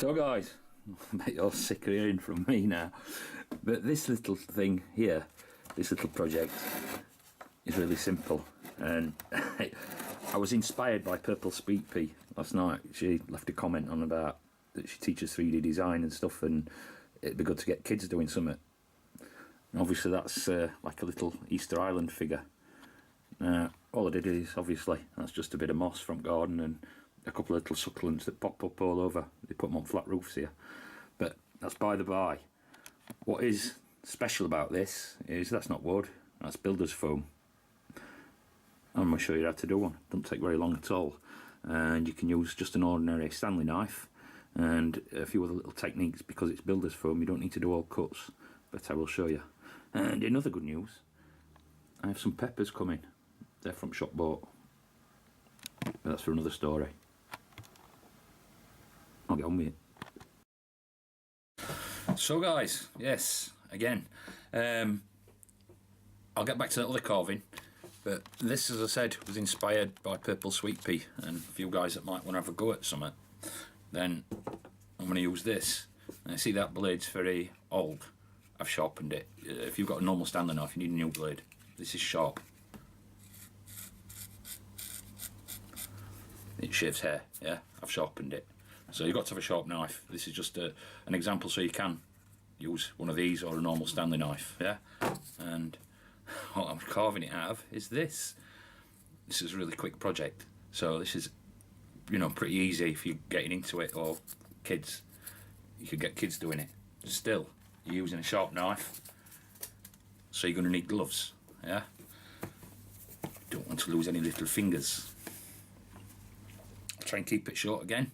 So guys, I bet you're sick of hearing from me now, but this little thing here, this little project is really simple, and I was inspired by Purple Sweet Pea last night. She left a comment on about that she teaches 3D design and stuff, and it'd be good to get kids doing something. And obviously that's like a little Easter Island figure. All I did is, obviously, that's just a bit of moss from garden and a couple of little succulents that pop up all over. They put them on flat roofs here. But that's by the by. What is special about this is that's not wood, that's builder's foam. I'm going to show you how to do one. It doesn't take very long at all. And you can use just an ordinary Stanley knife and a few other little techniques. Because it's builder's foam, you don't need to do all cuts, but I will show you. And in other good news, I have some peppers coming. They're from Shop Bought, but that's for another story. I'll get on with it. So guys, yes, again, I'll get back to that other carving, but this, as I said, was inspired by Purple Sweet Pea, and a few guys that might want to have a go at something, then I'm going to use this. And I see that blade's very old. I've sharpened it. If you've got a normal Stanley knife, you need a new blade. This is sharp. It shaves hair, yeah, I've sharpened it. So you've got to have a sharp knife. This is just an example, so you can use one of these or a normal Stanley knife, yeah. And what I'm carving it out of is this. This is a really quick project. So this is, you know, pretty easy if you're getting into it, or kids. You could get kids doing it. Still, you're using a sharp knife, so you're going to need gloves, yeah. Don't want to lose any little fingers. I'll try and keep it short again.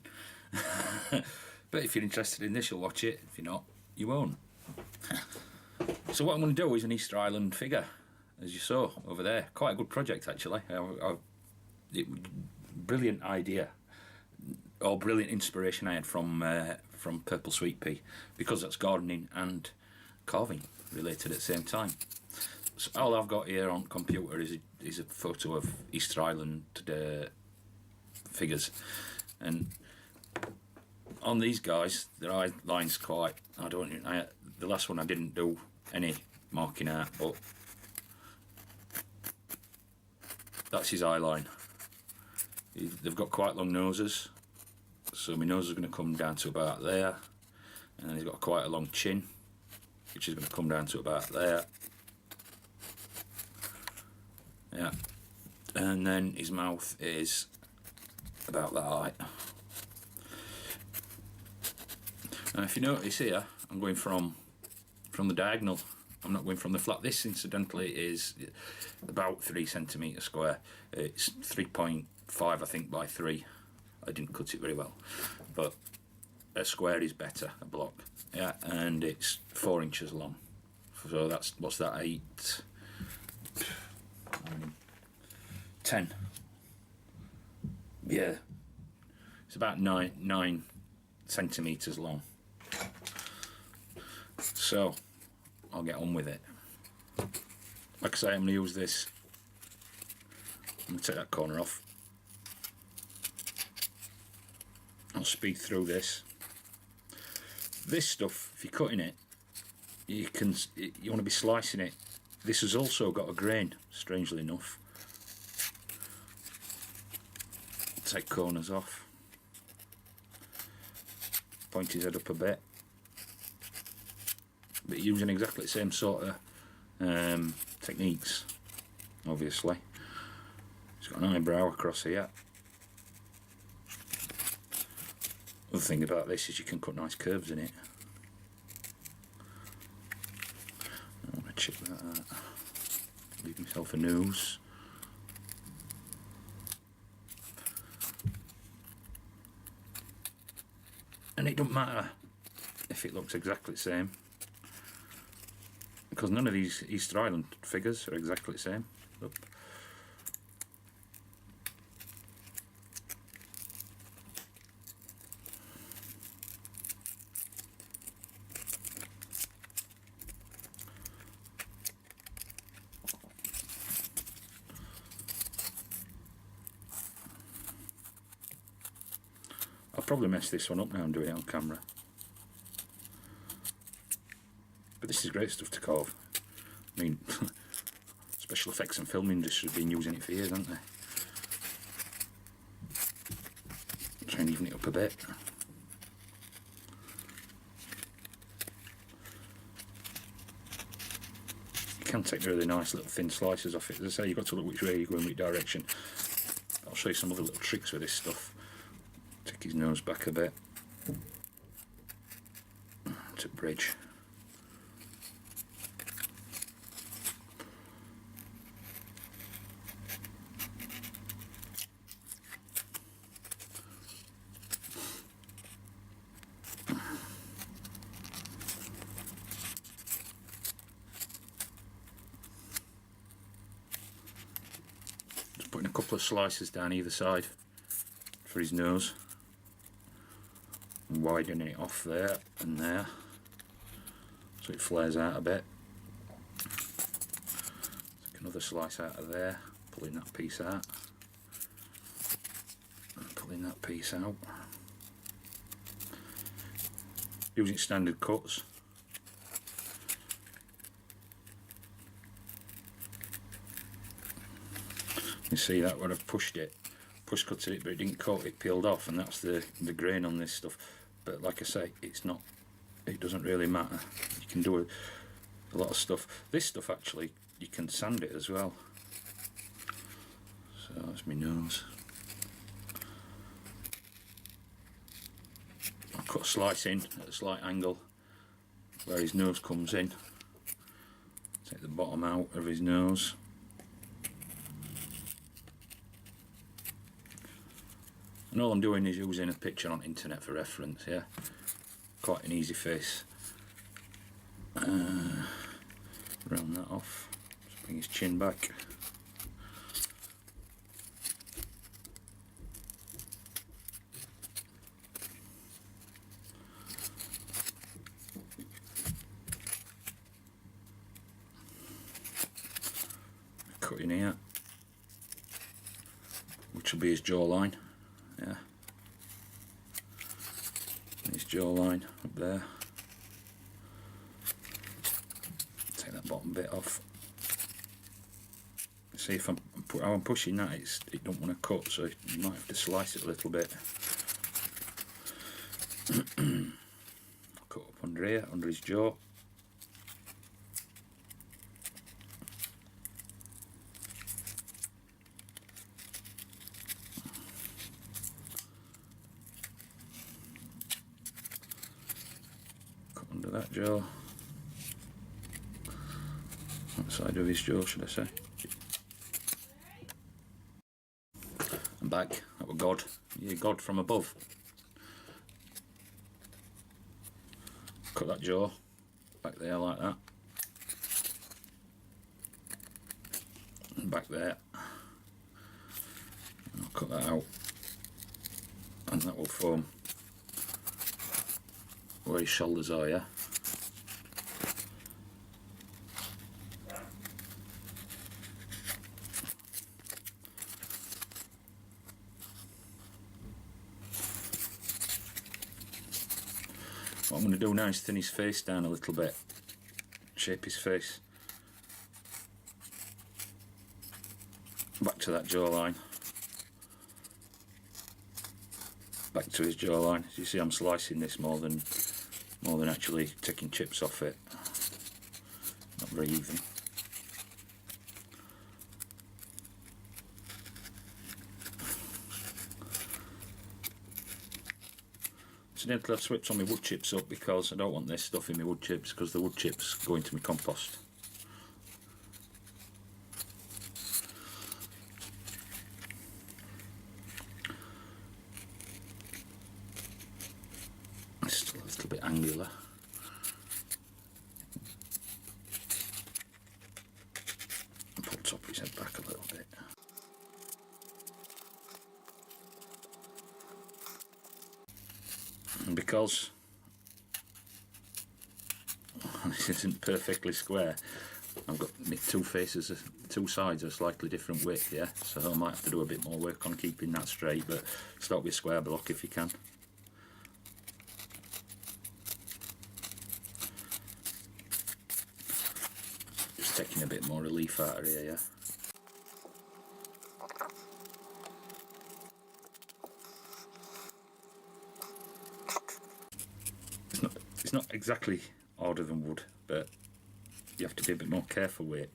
But if you're interested in this, you'll watch it. If you're not, you won't. So what I'm going to do is an Easter Island figure, as you saw over there. Quite a good project, actually. Brilliant idea, or brilliant inspiration I had from Purple Sweet Pea, because that's gardening and carving related at the same time. So all I've got here on computer is a photo of Easter Island figures, and on these guys, their eye line's quite. The last one I didn't do any marking out, but that's his eye line. They've got quite long noses, so my nose is going to come down to about there, and he's got quite a long chin, which is going to come down to about there. Yeah, and then his mouth is about that height. Now if you notice here, I'm going from the diagonal, I'm not going from the flat. This incidentally is about 3 centimetres square. It's 3.5 I think by 3. I didn't cut it very well, but a square is better, a block, yeah, and it's 4 inches long. So that's, what's that, 8, 10, yeah, it's about 9 centimetres long. So I'll get on with it. Like I say, I'm going to use this. I'm going to take that corner off. I'll speed through this. This stuff, if you're cutting it, you want to be slicing it. This has also got a grain, strangely enough. Take corners off. Point his head up a bit. But using exactly the same sort of techniques, obviously. He's got an eyebrow across here. Other thing about this is you can cut nice curves in it. I want to check that out. Leave myself a nose. And it doesn't matter if it looks exactly the same, because none of these Easter Island figures are exactly the same. Look. probably mess this one up now and do it on camera. But this is great stuff to carve. I mean, special effects and film industry have been using it for years, haven't they? Try and even it up a bit. You can take really nice little thin slices off it. As I say, you've got to look which way you're going, which direction. I'll show you some other little tricks with this stuff. Take his nose back a bit. To bridge. Putting a couple of slices down either side for his nose, and widening it off there and there so it flares out a bit. Take another slice out of there, pulling that piece out, and pulling that piece out. Using standard cuts. You see that when I've pushed cut it, but it didn't cut, it peeled off, and that's the grain on this stuff. But like I say, it doesn't really matter. You can do a lot of stuff. This stuff actually, you can sand it as well. So that's my nose. I'll cut a slice in at a slight angle where his nose comes in. Take the bottom out of his nose. And all I'm doing is using a picture on internet for reference, yeah. Quite an easy face. Round that off. Just bring his chin back. Cut in here, which will be his jawline. Yeah, his jawline up there. Take that bottom bit off. See if how I'm pushing that, it don't want to cut, so you might have to slice it a little bit. Cut up under here, under his jaw. Under that jaw, that side of his jaw, should I say, and back. That were God. Yeah, God from above. Cut that jaw back there like that, and back there. And I'll cut that out, and that will form where his shoulders are, yeah. What I'm going to do now is thin his face down a little bit, shape his face back to that jawline, back to his jawline. As you see, I'm slicing this more than actually taking chips off it. Not very even. Incidentally, I've switched on my wood chips up because I don't want this stuff in my wood chips, because the wood chips go into my compost. It's still a little bit angular. Pull the top of his head back a little bit. And because this isn't perfectly square, I've got my two sides are slightly different width, yeah, so I might have to do a bit more work on keeping that straight, but start with square block if you can. just taking a bit more relief out of here, yeah. It's not exactly harder than wood, but you have to be a bit more careful with it.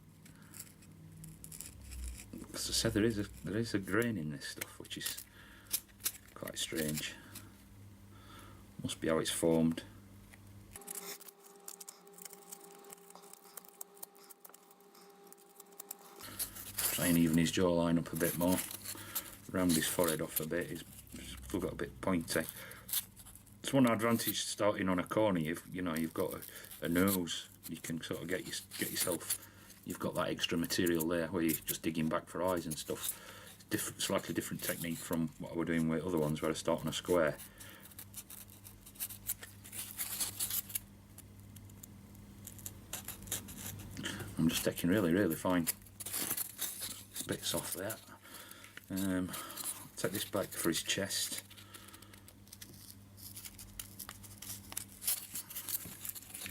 As I said, there is a grain in this stuff, which is quite strange. Must be how it's formed. Try and even his jawline up a bit more. Round his forehead off a bit. He's still got a bit pointy. It's one advantage starting on a corner. You've got a nose. You can sort of get yourself. You've got that extra material there where you're just digging back for eyes and stuff. Slightly different technique from what I was doing with other ones where I start on a square. I'm just taking really fine bits off there. Take this back for his chest.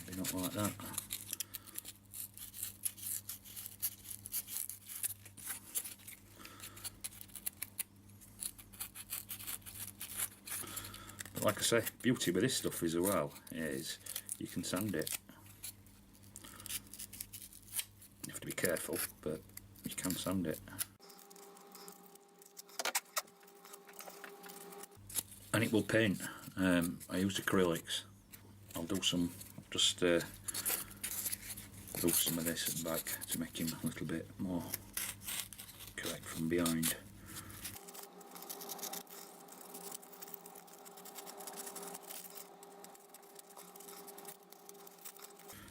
Maybe not like that. But like I say, beauty with this stuff as well is you can sand it. You have to be careful, but you can sand it. And it will paint. I used acrylics. I'll do some, just do some of this at the back to make him a little bit more correct from behind.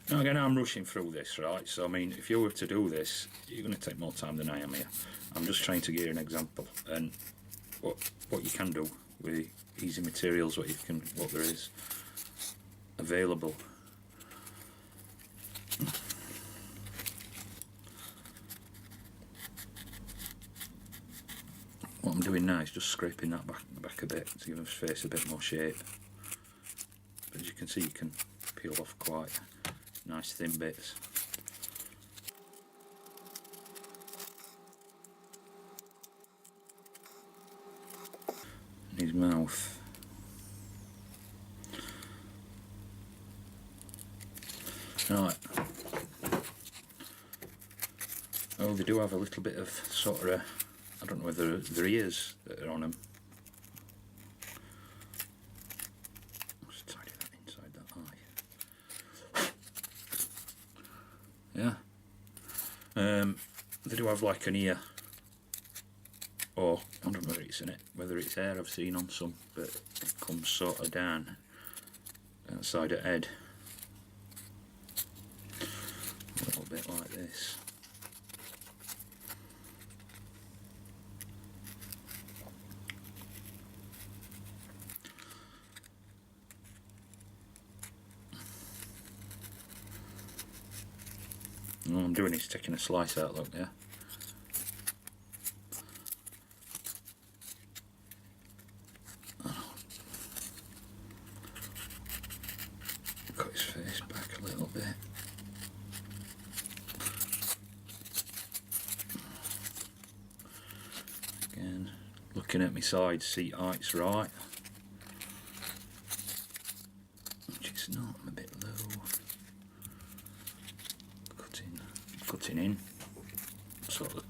Now again, I'm rushing through this, right? So I mean, if you were to do this, you're going to take more time than I am here. I'm just trying to give you an example and what you can do with easy materials, what there is available. What I'm doing now is just scraping that back a bit to give his face a bit more shape. But as you can see, you can peel off quite nice thin bits. And his mouth. Right. Oh, they do have a little bit of sort of, I don't know whether they're ears that are on them. Just tidy that inside that eye. Yeah. They do have like an ear, or I don't know whether it's hair I've seen on some, but it comes sort of down outside the head. A little bit like this. All I'm doing is taking a slice out, look, yeah. Cut his face back a little bit. Again, looking at my side, see height's right. Which is not, I'm a bit low. Cutting in, sort of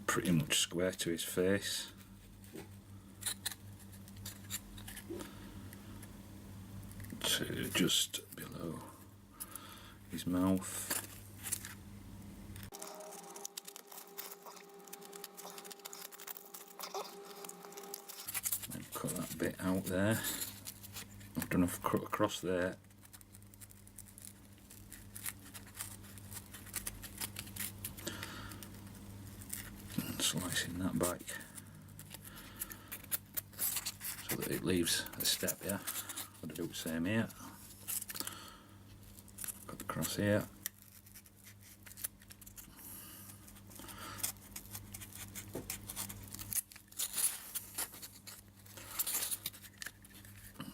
pretty much square to his face. To just below his mouth. And cut that bit out there. I've done a cut across there. Slicing that back so that it leaves a step, yeah. I'll do the same here. Cut across here.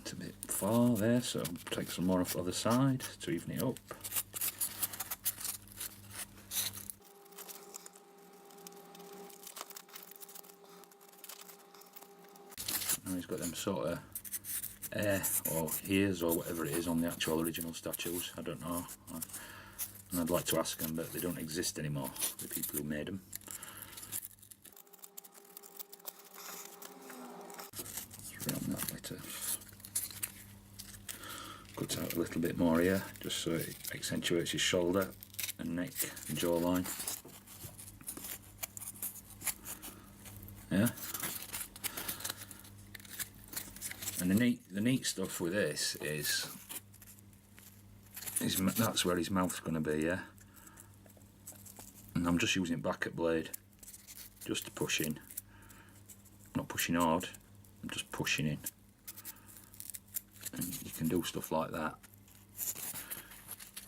It's a bit far there, so take some more off the other side to even it up. some sort of air or ears or whatever it is on the actual original statues. I don't know, and I'd like to ask them, but they don't exist anymore, the people who made them. Round that bit off. Cut out a little bit more here, just so it accentuates his shoulder and neck and jawline. Yeah. And the neat stuff with this is that's where his mouth's going to be, yeah. And I'm just using bracket blade just to push in. Not pushing hard, I'm just pushing in. And you can do stuff like that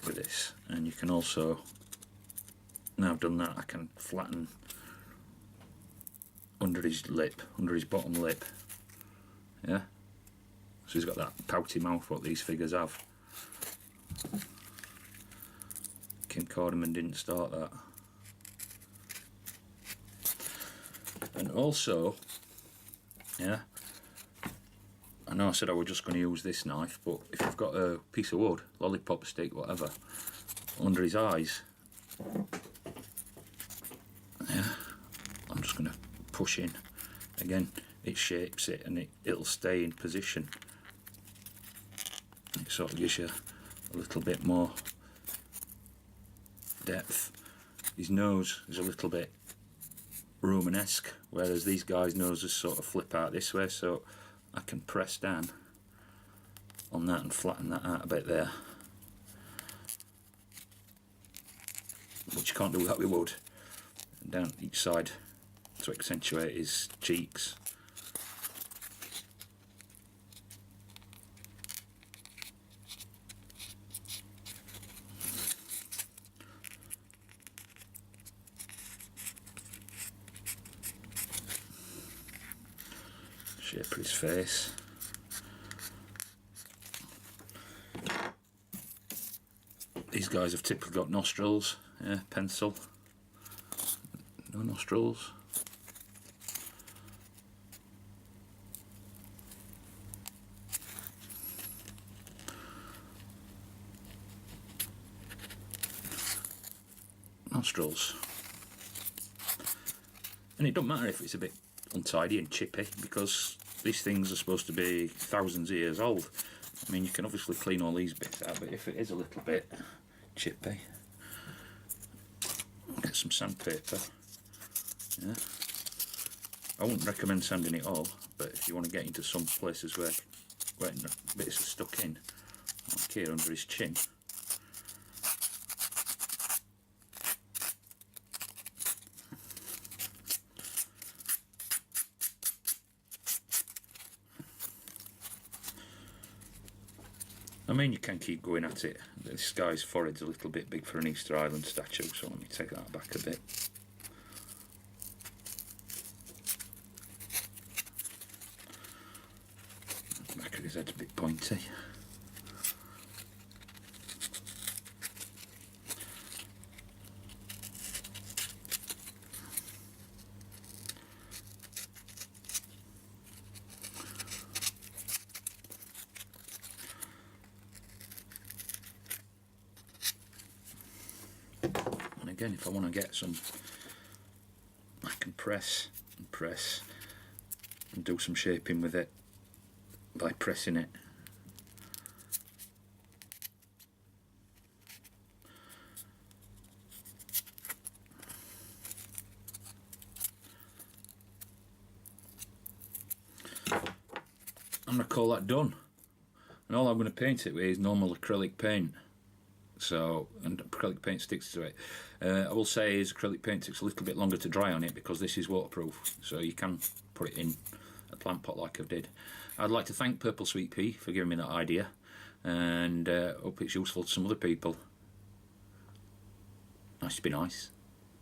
with this. And you can also, now I've done that, I can flatten under his lip, under his bottom lip. Yeah. So he's got that pouty mouth what these figures have. Kim Corderman didn't start that. And also, yeah, I know I said I was just going to use this knife, but if you've got a piece of wood, lollipop stick, whatever, under his eyes, yeah, I'm just going to push in. Again, it shapes it and it'll stay in position. It sort of gives you a little bit more depth. His nose is a little bit Romanesque, whereas these guys' noses sort of flip out this way, so I can press down on that and flatten that out a bit there. But you can't do that with wood. And down each side to accentuate his cheeks. Shape his face. These guys have typically got nostrils, yeah, pencil. No nostrils. Nostrils. And it doesn't matter if it's a bit untidy and chippy, because these things are supposed to be thousands of years old. I mean, you can obviously clean all these bits out, but if it is a little bit chippy, get some sandpaper. Yeah, I wouldn't recommend sanding it all, but if you want to get into some places where bits are stuck in, like here under his chin. I mean, you can keep going at it. This guy's forehead's a little bit big for an Easter Island statue, so let me take that back a bit. The back of his head's a bit pointy. Again, if I want to get some, I can press and press and do some shaping with it by pressing it. I'm going to call that done, and all I'm going to paint it with is normal acrylic paint. So, and acrylic paint sticks to it. I will say is acrylic paint takes a little bit longer to dry on it because this is waterproof, so you can put it in a plant pot like I did. I'd like to thank Purple Sweet Pea for giving me that idea, and hope it's useful to some other people. Nice to be nice.